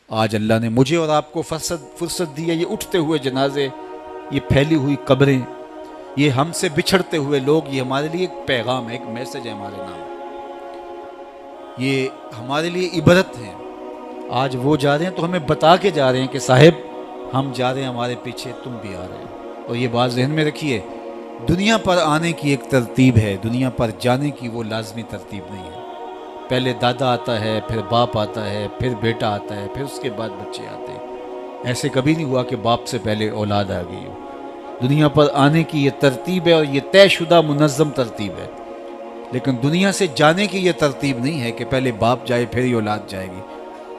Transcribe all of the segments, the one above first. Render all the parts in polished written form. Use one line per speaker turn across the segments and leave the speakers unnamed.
آج اللہ نے مجھے اور آپ کو فرصت دی ہے، یہ اٹھتے ہوئے جنازے، یہ پھیلی ہوئی قبریں، یہ ہم سے بچھڑتے ہوئے لوگ، یہ ہمارے لیے ایک پیغام ہے، ایک میسج ہے ہمارے نام، یہ ہمارے لیے عبرت ہے۔ آج وہ جا رہے ہیں تو ہمیں بتا کے جا رہے ہیں کہ صاحب ہم جا رہے ہیں، ہمارے پیچھے تم بھی آ رہے ہیں۔ اور یہ بات ذہن میں رکھیے، دنیا پر آنے کی ایک ترتیب ہے، دنیا پر جانے کی وہ لازمی ترتیب نہیں ہے۔ پہلے دادا آتا ہے، پھر باپ آتا ہے، پھر بیٹا آتا ہے، پھر اس کے بعد بچے آتے ہیں۔ ایسے کبھی نہیں ہوا کہ باپ سے پہلے اولاد آ گئی ہو۔ دنیا پر آنے کی یہ ترتیب ہے اور یہ طے شدہ منظم ترتیب ہے، لیکن دنیا سے جانے کی یہ ترتیب نہیں ہے کہ پہلے باپ جائے پھر ہی اولاد جائے گی۔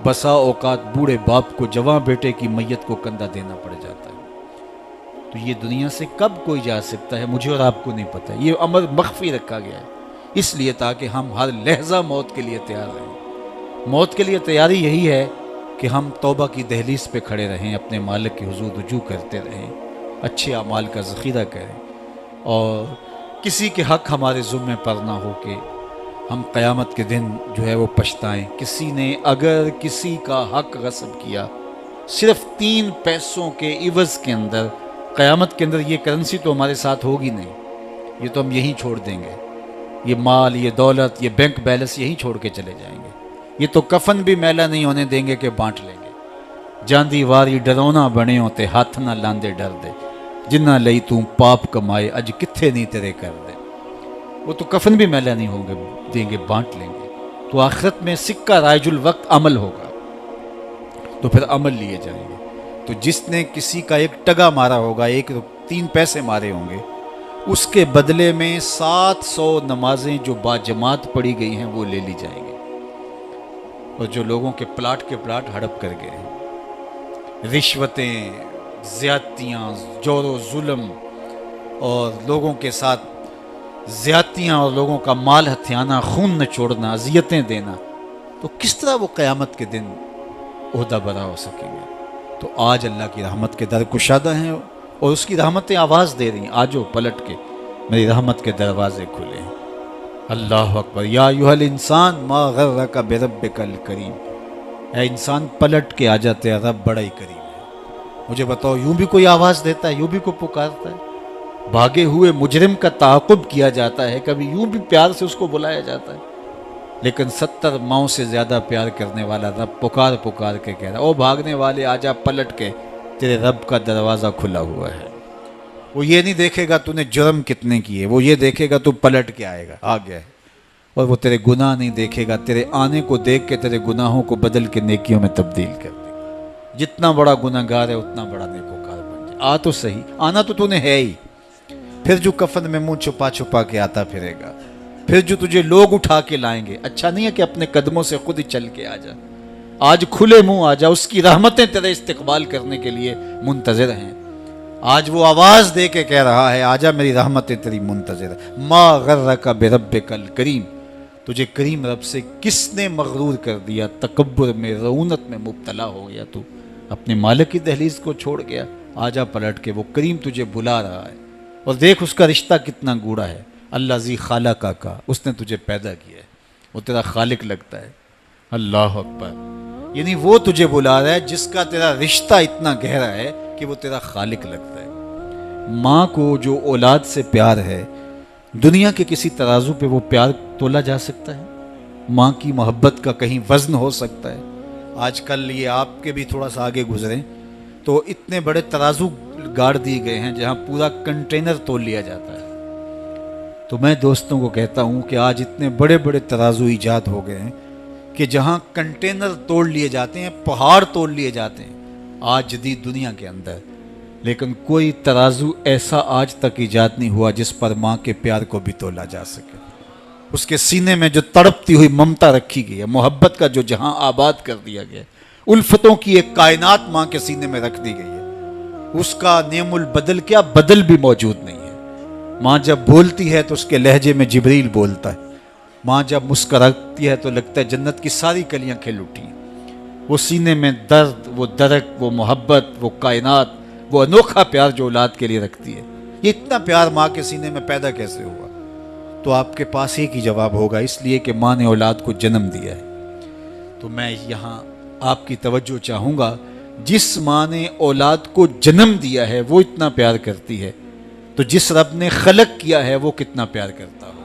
بسا اوقات بوڑھے باپ کو جوان بیٹے کی میت کو کندھا دینا پڑ جاتا ہے۔ تو یہ دنیا سے کب کوئی جا سکتا ہے، مجھے اور آپ کو نہیں پتہ۔ یہ امر مخفی رکھا گیا ہے اس لیے تاکہ ہم ہر لحظہ موت کے لیے تیار رہیں۔ موت کے لیے تیاری یہی ہے کہ ہم توبہ کی دہلیز پہ کھڑے رہیں، اپنے مالک کے حضور رجوع کرتے رہیں، اچھے اعمال کا ذخیرہ کریں، اور کسی کے حق ہمارے ذمہ پر نہ ہو کہ ہم قیامت کے دن جو ہے وہ پچھتائیں۔ کسی نے اگر کسی کا حق غصب کیا صرف 3 پیسوں کے عوض کے اندر، قیامت کے اندر یہ کرنسی تو ہمارے ساتھ ہوگی نہیں، یہ تو ہم یہیں چھوڑ دیں گے، یہ مال، یہ دولت، یہ بینک بیلنس یہیں چھوڑ کے چلے جائیں گے۔ یہ تو کفن بھی میلا نہیں ہونے دیں گے کہ بانٹ لیں گے۔ جاندی واری ڈرونا بنے ہوتے، ہاتھ نہ لاندے ڈر دے، جنہ لئی تو پاپ کمائے، اج کتھے نہیں تیرے کر دے۔ وہ تو کفن بھی میلا نہیں ہوں گے دیں گے، بانٹ لیں گے۔ تو آخرت میں سکہ رائج الوقت عمل ہوگا، تو پھر عمل لیے جائیں گے۔ تو جس نے کسی کا ایک ٹگا مارا ہوگا، 3 پیسے مارے ہوں گے، اس کے بدلے میں 700 نمازیں جو با جماعت پڑھی گئی ہیں وہ لے لی جائیں گی، اور جو لوگوں کے پلاٹ ہڑپ کر گئے ہیں، رشوتیں، زیادتیاں، جور و ظلم، اور لوگوں کے ساتھ زیادتیاں، اور لوگوں کا مال ہتھیانا، خون نچوڑنا، اذیتیں دینا، تو کس طرح وہ قیامت کے دن عہدہ برا ہو سکیں گے؟ تو آج اللہ کی رحمت کے در کشادہ ہیں، اور اس کی رحمتیں آواز دے رہی ہیں، آجو پلٹ کے، میری رحمت کے دروازے کھلے ہیں۔ اللہ اکبر۔ یا ایھا الانسان ما غرک بربک الکریم، اے انسان پلٹ کے آ جاتے ہیں، رب بڑا ہی کریم ہے۔ مجھے بتاؤ، یوں بھی کوئی آواز دیتا ہے، یوں بھی کوئی پکارتا ہے؟ بھاگے ہوئے مجرم کا تعاقب کیا جاتا ہے، کبھی یوں بھی پیار سے اس کو بلایا جاتا ہے، لیکن 70 ماؤں سے زیادہ پیار کرنے والا رب پکار پکار کے کہہ رہا ہے، او بھاگنے والے آجا پلٹ کے، تیرے رب کا دروازہ کھلا ہوا ہے۔ وہ یہ نہیں دیکھے گا تو نے جرم کتنے کیے، وہ یہ دیکھے گا تو پلٹ کے آئے گا، آ گیا ہے۔ اور وہ تیرے گناہ نہیں دیکھے گا، تیرے آنے کو دیکھ کے تیرے گناہوں کو بدل کے نیکیوں میں تبدیل کر دے گا۔ جتنا بڑا گناہ گار ہے اتنا بڑا نیکوکار بن جائے۔ آ تو صحیح، آنا تو نے ہے ہی۔ پھر جو کفن میں منہ چھپا چھپا کے آتا پھرے گا، پھر جو تجھے لوگ اٹھا کے لائیں گے، اچھا نہیں ہے کہ اپنے قدموں سے خود ہی چل کے آ جا، آج کھلے منہ آ جا، اس کی رحمتیں تیرے استقبال کرنے کے لیے منتظر ہیں۔ آج وہ آواز دے کے کہہ رہا ہے، آجا میری رحمتیں تیری منتظر ہے۔ ما غرک بربک الکریم، تجھے کریم رب سے کس نے مغرور کر دیا؟ تکبر میں، رعونت میں مبتلا ہو گیا، تو اپنے مالک کی دہلیز کو چھوڑ گیا۔ آجا پلٹ کے، وہ کریم تجھے بلا رہا ہے، اور دیکھ اس کا رشتہ کتنا گوڑا ہے۔ اللہ ذی خالق کا، اس نے تجھے پیدا کیا ہے، وہ تیرا خالق لگتا ہے۔ اللہ اکبر۔ یعنی وہ تجھے بلا رہا ہے جس کا تیرا رشتہ اتنا گہرا ہے کہ وہ تیرا خالق لگتا ہے۔ ماں کو جو اولاد سے پیار ہے، دنیا کے کسی ترازو پہ وہ پیار تولا جا سکتا ہے؟ ماں کی محبت کا کہیں وزن ہو سکتا ہے؟ آج کل یہ آپ کے بھی تھوڑا سا آگے گزریں تو اتنے بڑے ترازو گاڑ دیے گئے ہیں جہاں پورا کنٹینر تول لیا جاتا ہے۔ تو میں دوستوں کو کہتا ہوں کہ آج اتنے بڑے بڑے ترازو ایجاد ہو گئے ہیں کہ جہاں کنٹینر توڑ لیے جاتے ہیں، پہاڑ توڑ لیے جاتے ہیں آج جدید دنیا کے اندر، لیکن کوئی ترازو ایسا آج تک ایجاد نہیں ہوا جس پر ماں کے پیار کو بھی تولا جا سکے۔ اس کے سینے میں جو تڑپتی ہوئی ممتا رکھی گئی ہے، محبت کا جو جہاں آباد کر دیا گیا ہے، الفتوں کی ایک کائنات ماں کے سینے میں رکھ دی گئی ہے، اس کا نعم البدل کیا بدل بھی موجود نہیں ہے۔ ماں جب بولتی ہے تو اس کے لہجے میں جبریل بولتا ہے، ماں جب مسکراتی ہے تو لگتا ہے جنت کی ساری کلیاں کھل اٹھی ہیں۔ وہ سینے میں درد، وہ درک، وہ محبت، وہ کائنات، وہ انوکھا پیار جو اولاد کے لیے رکھتی ہے، یہ اتنا پیار ماں کے سینے میں پیدا کیسے ہوا؟ تو آپ کے پاس ایک ہی جواب ہوگا، اس لیے کہ ماں نے اولاد کو جنم دیا ہے۔ تو میں یہاں آپ کی توجہ چاہوں گا، جس ماں نے اولاد کو جنم دیا ہے وہ اتنا پیار کرتی ہے، تو جس رب نے خلق کیا ہے وہ کتنا پیار کرتا ہوگا۔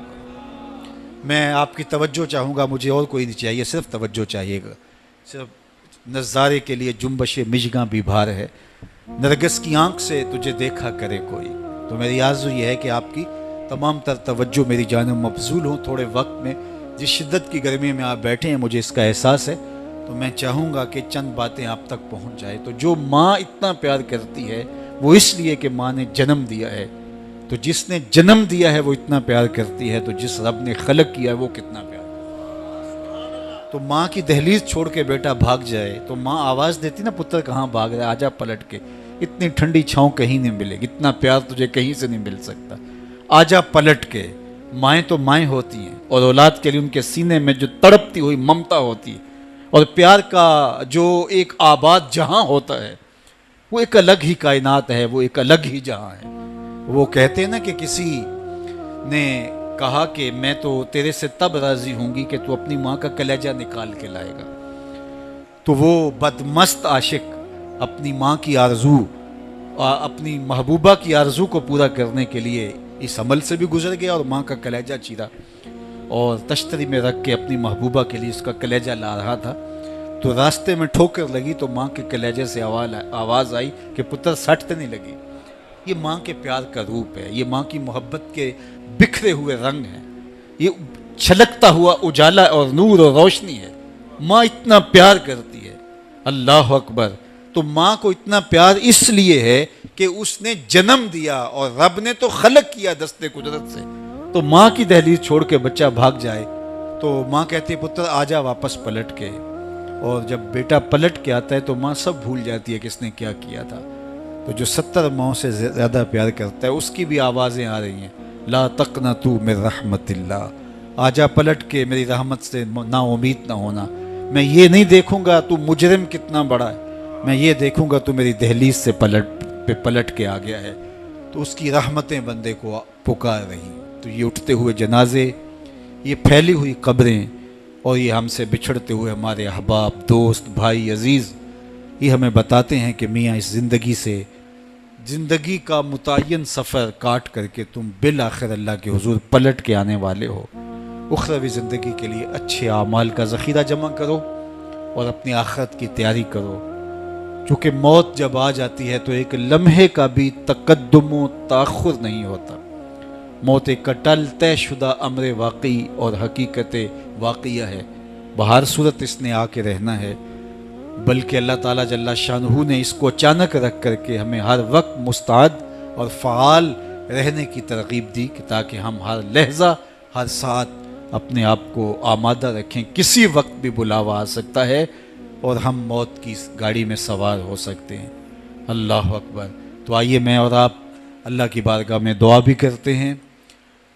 میں آپ کی توجہ چاہوں گا، مجھے اور کوئی نہیں چاہیے، صرف توجہ چاہیے گا۔ صرف نظارے کے لیے جنبش مژگاں بھی بھار ہے، نرگس کی آنکھ سے تجھے دیکھا کرے کوئی۔ تو میری آرزو یہ ہے کہ آپ کی تمام تر توجہ میری جانب مبذول ہوں تھوڑے وقت میں۔ جس شدت کی گرمی میں آپ بیٹھے ہیں مجھے اس کا احساس ہے، تو میں چاہوں گا کہ چند باتیں آپ تک پہنچ جائے۔ تو جو ماں اتنا پیار کرتی ہے وہ اس لیے کہ ماں نے جنم دیا ہے، تو جس نے جنم دیا ہے وہ اتنا پیار کرتی ہے، تو جس رب نے خلق کیا ہے وہ کتنا پیار کرتا ہے۔ تو ماں کی دہلیز چھوڑ کے بیٹا بھاگ جائے تو ماں آواز دیتی نا، پتر کہاں بھاگ رہا ہے، آجا پلٹ کے، اتنی ٹھنڈی چھاؤں کہیں نہیں ملے گی، اتنا پیار تجھے کہیں سے نہیں مل سکتا، آجا پلٹ کے۔ مائیں تو مائیں ہوتی ہیں، اور اولاد کے لیے ان کے سینے میں جو تڑپتی ہوئی ممتا ہوتی ہے اور پیار کا جو ایک آباد جہاں ہوتا ہے، وہ ایک الگ ہی کائنات ہے، وہ ایک الگ ہی جہاں ہے۔ وہ کہتے ہیں نا کہ کسی نے کہا کہ میں تو تیرے سے تب راضی ہوں گی کہ تو اپنی ماں کا کلیجہ نکال کے لائے گا۔ تو وہ بدمست عاشق اپنی ماں کی آرزو، اپنی محبوبہ کی آرزو کو پورا کرنے کے لیے اس عمل سے بھی گزر گیا اور ماں کا کلیجہ چیرا، اور تشتری میں رکھ کے اپنی محبوبہ کے لیے اس کا کلیجہ لا رہا تھا۔ تو راستے میں ٹھوکر لگی تو ماں کے کلیجے سے آواز آئی کہ پتر سٹ نہیں لگی۔ یہ ماں کے پیار کا روپ ہے، یہ ماں کی محبت کے بکھرے ہوئے رنگ ہیں، یہ چھلکتا ہوا اجالا اور نور اور روشنی ہے۔ ماں اتنا پیار کرتی ہے، اللہ اکبر۔ تو ماں کو اتنا پیار اس لیے ہے کہ اس نے جنم دیا اور رب نے تو خلق کیا دست قدرت سے۔ تو ماں کی دہلیز چھوڑ کے بچہ بھاگ جائے تو ماں کہتی ہے پتر آجا واپس پلٹ کے، اور جب بیٹا پلٹ کے آتا ہے تو ماں سب بھول جاتی ہے کس نے کیا کیا تھا۔ تو جو 70 ماؤں سے زیادہ پیار کرتا ہے اس کی بھی آوازیں آ رہی ہیں، لا تقنطوا من رحمت اللہ، آجا پلٹ کے میری رحمت سے نا امید نہ ہونا۔ میں یہ نہیں دیکھوں گا تو مجرم کتنا بڑا ہے، میں یہ دیکھوں گا تو میری دہلیز سے پلٹ کے آ گیا ہے۔ تو اس کی رحمتیں بندے کو پکار رہی۔ تو یہ اٹھتے ہوئے جنازے، یہ پھیلی ہوئی قبریں، اور یہ ہم سے بچھڑتے ہوئے ہمارے احباب، دوست، بھائی، عزیز، یہ ہمیں بتاتے ہیں کہ میاں اس زندگی سے، زندگی کا متعین سفر کاٹ کر کے تم بالآخر اللہ کے حضور پلٹ کے آنے والے ہو۔ اخروی زندگی کے لیے اچھے اعمال کا ذخیرہ جمع کرو اور اپنی آخرت کی تیاری کرو، چونکہ موت جب آ جاتی ہے تو ایک لمحے کا بھی تقدم و تاخر نہیں ہوتا۔ موت ایک کٹل طے شدہ امر واقعی اور حقیقت واقعہ ہے، بہر صورت اس نے آ کے رہنا ہے، بلکہ اللہ تعالیٰ جل شانہ نے اس کو اچانک رکھ کر کے ہمیں ہر وقت مستعد اور فعال رہنے کی ترغیب دی کہ تاکہ ہم ہر لحظہ، ہر ساتھ اپنے آپ کو آمادہ رکھیں، کسی وقت بھی بلاوا آ سکتا ہے اور ہم موت کی گاڑی میں سوار ہو سکتے ہیں۔ اللہ اکبر۔ تو آئیے میں اور آپ اللہ کی بارگاہ میں دعا بھی کرتے ہیں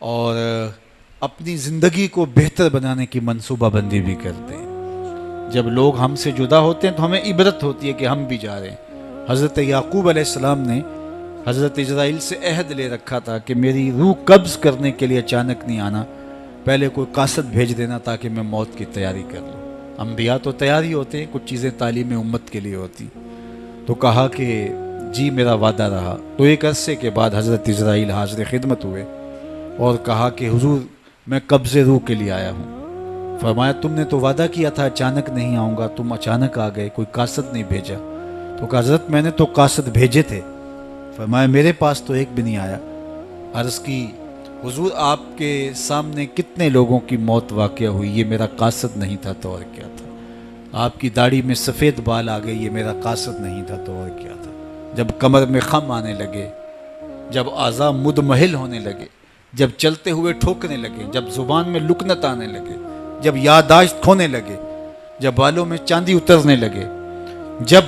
اور اپنی زندگی کو بہتر بنانے کی منصوبہ بندی بھی کرتے ہیں۔ جب لوگ ہم سے جدا ہوتے ہیں تو ہمیں عبرت ہوتی ہے کہ ہم بھی جا رہے ہیں۔ حضرت یعقوب علیہ السلام نے حضرت اسرائیل سے عہد لے رکھا تھا کہ میری روح قبض کرنے کے لیے اچانک نہیں آنا، پہلے کوئی قاصد بھیج دینا تاکہ میں موت کی تیاری کر لوں۔ انبیاء تو تیاری ہوتے ہیں، کچھ چیزیں تعلیم امت کے لیے ہوتی۔ تو کہا کہ جی میرا وعدہ رہا۔ تو ایک عرصے کے بعد حضرت اسرائیل حاضر خدمت ہوئے اور کہا کہ حضور میں قبض روح کے لیے آیا ہوں۔ فرمایا تم نے تو وعدہ کیا تھا اچانک نہیں آؤں گا، تم اچانک آ گئے، کوئی قاصد نہیں بھیجا۔ تو کہا حضرت میں نے تو قاصد بھیجے تھے۔ فرمایا میرے پاس تو ایک بھی نہیں آیا۔ عرض کی حضور آپ کے سامنے کتنے لوگوں کی موت واقع ہوئی، یہ میرا قاصد نہیں تھا تو اور کیا تھا۔ آپ کی داڑھی میں سفید بال آ گئے، یہ میرا قاصد نہیں تھا تو اور کیا تھا۔ جب کمر میں خم آنے لگے، جب اعضاء مدمحل ہونے لگے، جب چلتے ہوئے ٹھوکنے لگے، جب زبان میں لکنت آنے لگے، جب یادداشت کھونے لگے، جب بالوں میں چاندی اترنے لگے، جب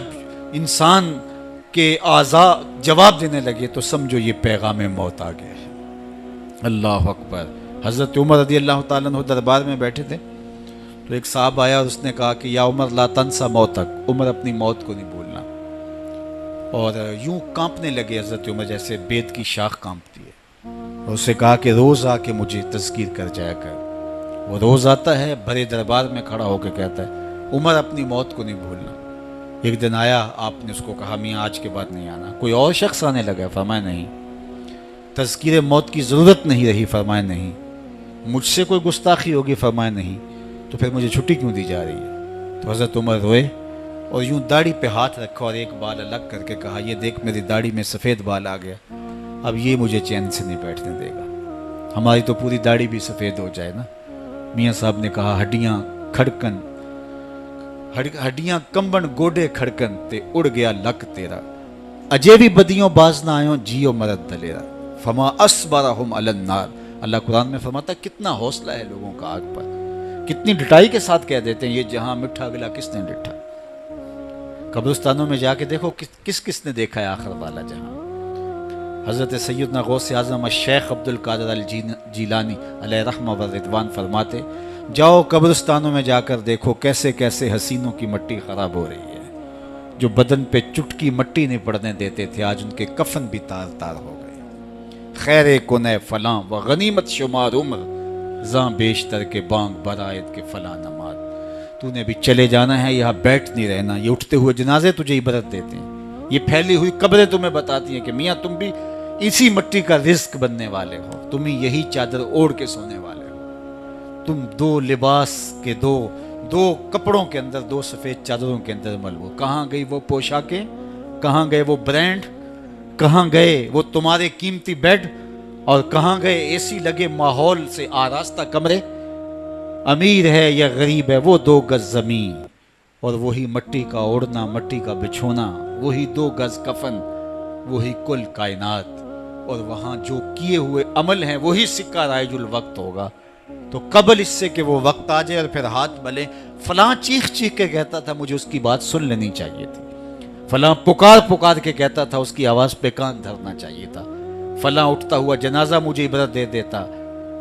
انسان کے اعضاء جواب دینے لگے، تو سمجھو یہ پیغام موت آ گیا ہے۔ اللہ اکبر۔ حضرت عمر رضی اللہ تعالیٰ عنہ دربار میں بیٹھے تھے، تو ایک صاحب آیا اور اس نے کہا کہ یا عمر لا تنسا موتک، عمر اپنی موت کو نہیں بھولنا۔ اور یوں کانپنے لگے حضرت عمر جیسے بید کی شاخ کانپتی ہے، اور اسے کہا کہ روز آ کے مجھے تذکیر کر جایا کر۔ وہ روز آتا ہے، بھرے دربار میں کھڑا ہو کے کہتا ہے عمر اپنی موت کو نہیں بھولنا. ایک دن آیا, آپ نے اس کو کہا میاں آج کے بعد نہیں آنا. کوئی اور شخص آنے لگا, فرمایا نہیں. تذکیر موت کی ضرورت نہیں رہی, فرمایا نہیں. مجھ سے کوئی گستاخی ہوگی, فرمایا نہیں. تو پھر مجھے چھٹی کیوں دی جا رہی ہے؟ تو حضرت عمر روئے اور یوں داڑھی پہ ہاتھ رکھا اور ایک بال الگ کر کے کہا یہ دیکھ میری داڑھی میں سفید بال آ گیا, اب یہ مجھے چین سے نہیں بیٹھنے دے گا. ہماری تو پوری داڑھی بھی سفید ہو جائے نا. میاں صاحب نے کہا ہڈیاں کھڑکن, ہڈیاں کمبن گوڈے کھڑکن تے اڑ گیا لک تیرا, اجے بھی بدیوں باز نہ آئوں جیو مرد دلیرا, فما اصبرہم علی النار. اللہ قرآن میں فرماتا ہے کتنا حوصلہ ہے لوگوں کا آگ پر, کتنی ڈٹائی کے ساتھ کہہ دیتے ہیں یہ جہاں مٹھا گلا کس نے ڈٹھا. قبرستانوں میں جا کے دیکھو کس نے دیکھا ہے آخر والا جہاں. حضرت سیدنا غوث اعظم الشیخ عبد القادر الجیلانی علیہ رحمہ و رضوان فرماتے جاؤ قبرستانوں میں جا کر دیکھو کیسے کیسے حسینوں کی مٹی خراب ہو رہی ہے. جو بدن پہ چٹکی مٹی نہیں پڑنے دیتے تھے آج ان کے کفن بھی تار تار ہو گئے. خیر کنے فلاں و غنیمت شمار عمر زاں بیشتر کے بانگ برائت کے فلاں نماز. تو نے بھی چلے جانا ہے, یہاں بیٹھ نہیں رہنا. یہ اٹھتے ہوئے جنازے تجھے عبرت دیتے ہیں, یہ پھیلی ہوئی قبریں تمہیں بتاتی ہیں کہ میاں تم بھی اسی مٹی کا رزق بننے والے ہو, تم ہی یہی چادر اوڑھ کے سونے والے ہو. تم دو لباس کے دو کپڑوں کے اندر, دو سفید چادروں کے اندر ملبو. کہاں گئی وہ پوشاکیں, کہاں گئے وہ برانڈ, کہاں گئے وہ تمہارے قیمتی بیڈ, اور کہاں گئے اے سی لگے ماحول سے آراستہ کمرے. امیر ہے یا غریب ہے وہ 2 گز زمین, اور وہی مٹی کا اوڑھنا, مٹی کا بچھونا, وہی 2 گز کفن, وہی کل کائنات. اور وہاں جو کیے ہوئے عمل ہیں وہی سکہ رائج الوقت ہوگا. تو قبل اس سے کہ وہ وقت آ جائے اور پھر ہاتھ ملے, فلاں چیخ کے کہتا تھا مجھے اس کی بات سن لینی چاہیے تھی, فلاں پکار کے کہتا تھا اس کی آواز پہ کان دھرنا چاہیے تھا, فلاں اٹھتا ہوا جنازہ مجھے عبرت دے دیتا,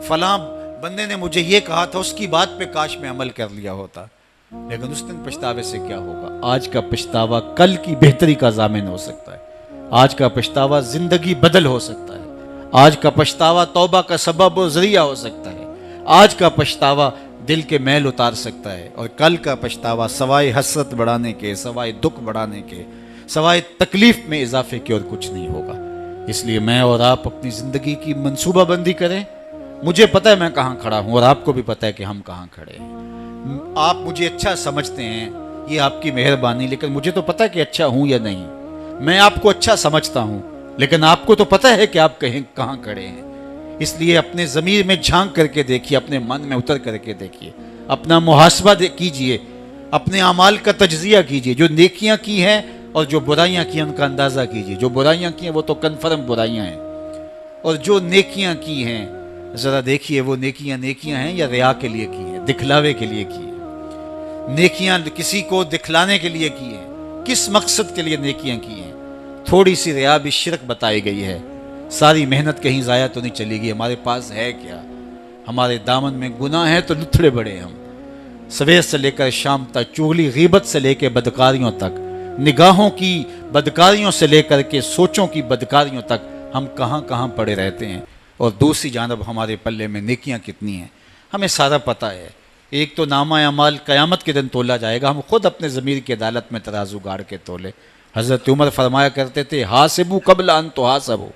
فلاں بندے نے مجھے یہ کہا تھا اس کی بات پہ کاش میں عمل کر لیا ہوتا. لیکن اس دن پچھتاوے سے کیا ہوگا؟ آج کا پچھتاوا کل کی بہتری کا ضامن ہو سکتا ہے, آج کا پچھتاوا زندگی بدل ہو سکتا ہے, آج کا پچھتاوا توبہ کا سبب و ذریعہ ہو سکتا ہے, آج کا پچھتاوا دل کے میل اتار سکتا ہے, اور کل کا پچھتاوا سوائے حسرت بڑھانے کے, سوائے دکھ بڑھانے کے, سوائے تکلیف میں اضافے کے اور کچھ نہیں ہوگا. اس لیے میں اور آپ اپنی زندگی کی منصوبہ بندی کریں. مجھے پتہ ہے میں کہاں کھڑا ہوں اور آپ کو بھی پتہ ہے کہ ہم کہاں کھڑے ہیں. آپ مجھے اچھا سمجھتے ہیں, یہ آپ کی مہربانی, لیکن مجھے تو پتہ ہے کہ اچھا ہوں یا نہیں. میں آپ کو اچھا سمجھتا ہوں لیکن آپ کو تو پتہ ہے کہ آپ کہاں کھڑے ہیں. اس لیے اپنے ضمیر میں جھانک کر کے دیکھیے, اپنے من میں اتر کر کے دیکھیے, اپنا محاسبہ کیجئے, اپنے اعمال کا تجزیہ کیجئے. جو نیکیاں کی ہیں اور جو برائیاں کی ہیں ان کا اندازہ کیجئے. جو برائیاں کی ہیں وہ تو کنفرم برائیاں ہیں, اور جو نیکیاں کی ہیں ذرا دیکھیے وہ نیکیاں ہیں یا ریا کے لیے کی ہیں, دکھلاوے کے لیے کی ہیں. نیکیاں کسی کو دکھلانے کے لیے کی ہیں, کس مقصد کے لیے نیکیاں کی ہیں. تھوڑی سی ریا بھی شرک بتائی گئی ہے. ساری محنت کہیں ضائع تو نہیں چلی گئی. ہمارے پاس ہے کیا؟ ہمارے دامن میں گناہ ہے تو لتھڑے بڑے ہم. سویر سے لے کر شام تک, چغلی غیبت سے لے کے بدکاریوں تک, نگاہوں کی بدکاریوں سے لے کر کے سوچوں کی بدکاریوں تک ہم کہاں پڑے رہتے ہیں. اور دوسری جانب ہمارے پلے میں نیکیاں کتنی ہیں ہمیں سارا پتہ ہے. ایک تو نامہ اعمال قیامت کے دن تولا جائے گا, ہم خود اپنے ضمیر کی عدالت میں ترازو گاڑ کے تولے. حضرت عمر فرمایا کرتے تھے حاسبو قبل ان تحاسبو,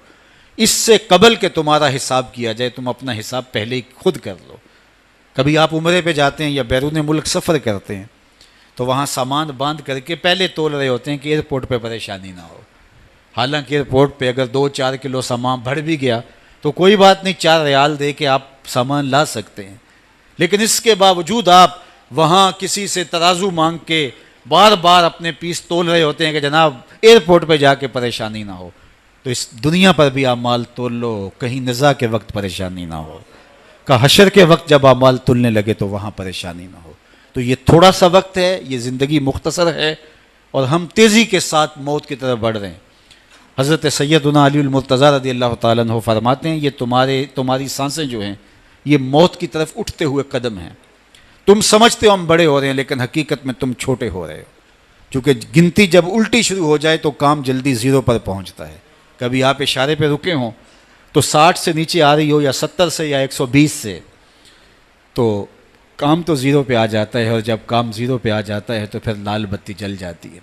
اس سے قبل کہ تمہارا حساب کیا جائے تم اپنا حساب پہلے ہی خود کر لو. کبھی آپ عمرے پہ جاتے ہیں یا بیرون ملک سفر کرتے ہیں تو وہاں سامان باندھ کر کے پہلے تول رہے ہوتے ہیں کہ ایئرپورٹ پہ پریشانی نہ ہو. حالانکہ ایئرپورٹ پہ اگر 2-4 کلو سامان بڑھ بھی گیا تو کوئی بات نہیں, 4 ریال دے کے آپ سامان لا سکتے ہیں. لیکن اس کے باوجود آپ وہاں کسی سے ترازو مانگ کے بار بار اپنے پیس تول رہے ہوتے ہیں کہ جناب ایئرپورٹ پہ جا کے پریشانی نہ ہو. تو اس دنیا پر بھی اعمال تول لو, کہیں نزا کے وقت پریشانی نہ ہو, کہ حشر کے وقت جب اعمال تلنے لگے تو وہاں پریشانی نہ ہو. تو یہ تھوڑا سا وقت ہے, یہ زندگی مختصر ہے, اور ہم تیزی کے ساتھ موت کی طرف بڑھ رہے ہیں. حضرت سیدنا علی المرتضی رضی اللہ تعالیٰ عنہ فرماتے ہیں یہ تمہاری سانسیں جو ہیں یہ موت کی طرف اٹھتے ہوئے قدم ہیں. تم سمجھتے ہو ہم بڑے ہو رہے ہیں لیکن حقیقت میں تم چھوٹے ہو رہے ہو, کیونکہ گنتی جب الٹی شروع ہو جائے تو کام جلدی 0 پر پہنچتا ہے. کبھی آپ اشارے پہ رکے ہوں تو 60 سے نیچے آ رہی ہو یا 70 سے یا 120 سے, تو کام تو زیرو پہ آ جاتا ہے، اور جب کام زیرو پہ آ جاتا ہے تو پھر لال بتی جل جاتی ہے۔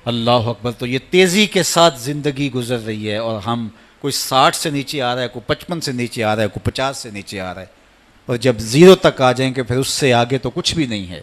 اللہ اکبر! تو یہ تیزی کے ساتھ زندگی گزر رہی ہے، اور ہم کوئی 60 سے نیچے آ رہا ہے، کوئی 55 سے نیچے آ رہا ہے، کوئی 50 سے نیچے آ رہا ہے، اور جب زیرو تک آ جائیں گے پھر اس سے آگے تو کچھ بھی نہیں ہے۔